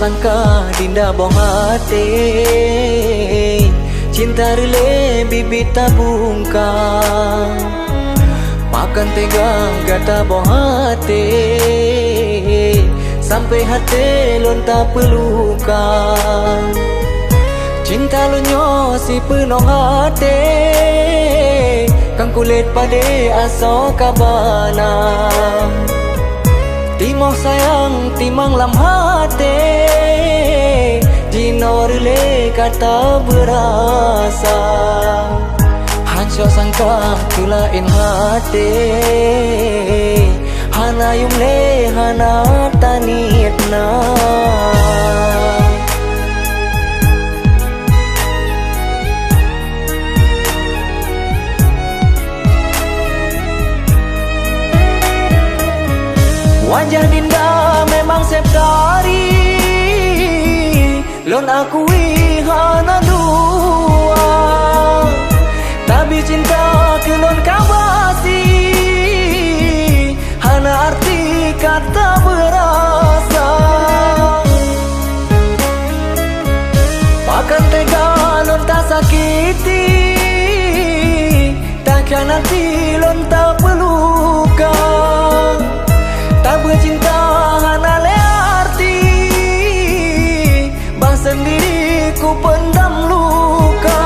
sangka dinda bong hati, cinta rele bibit tabungkang, makan tega gata bong hati, sampai hati lonta pelukan. Cinta lunyo si penuh hati, kang kulit pade aso kabana. Timoh sayang timang lam hati, jinorle kata berasa. Hanco sangka tulain hati, hana yumle hana tanitna. Wajah dinda memang septari, lon akui hana dua. Tapi cinta ke lon kabasi, hana arti kata berasa. Makan tega lon tak sakiti, takkan nanti lon tak pelukan. Tak bercinta hana le arti, bah sendiri ku pendam luka.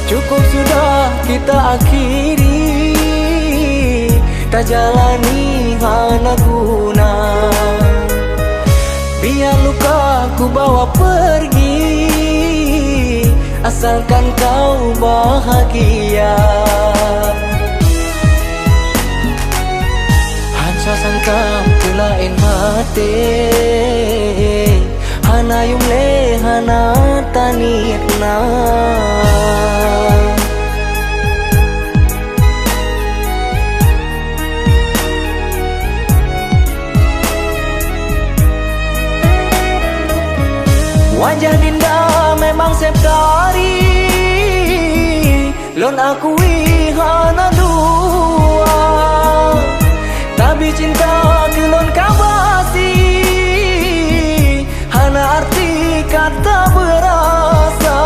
Cukup sudah kita akhiri, tak jalani hana guna. Biar luka ku bawa pergi, asalkan kau bahagia. Sangka tulain hati, hana yumle hana tanitna. Wajah dinda memang septari, lon akui hana dua. Tapi cinta ke lon kabasi, hana arti kata berasa.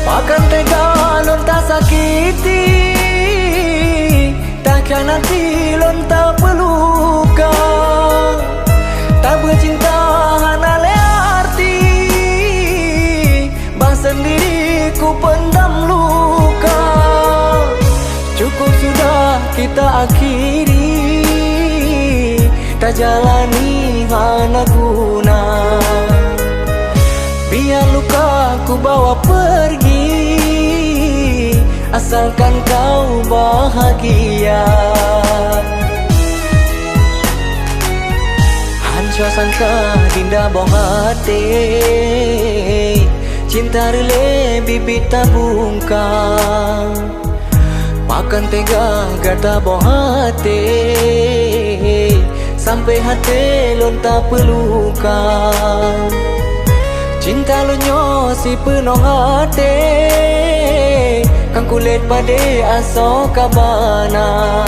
Makan tega lon tak sakiti, takkan nanti lon tak pelukan. Tak bercinta hana le arti, bah sendiri ku pendam luka. Cukup sudah kita akhiri, tak jalani hana guna. Biar luka ku bawa pergi, asalkan kau bahagia. Hanco sangka dinda bong hati, cinta rele bibit tabungkang. Makan tega gata bong hati, sampai hati lonta pelukan. Cinta lunyo si penuh hati, kang kulit pade aso kabana.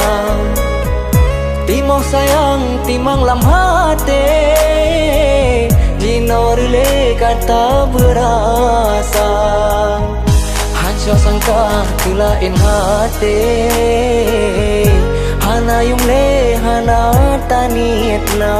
Timoh sayang timang lam hati, jinorle kata berasa. Hanco sangka tulain hati, hana yumle hana tanitna.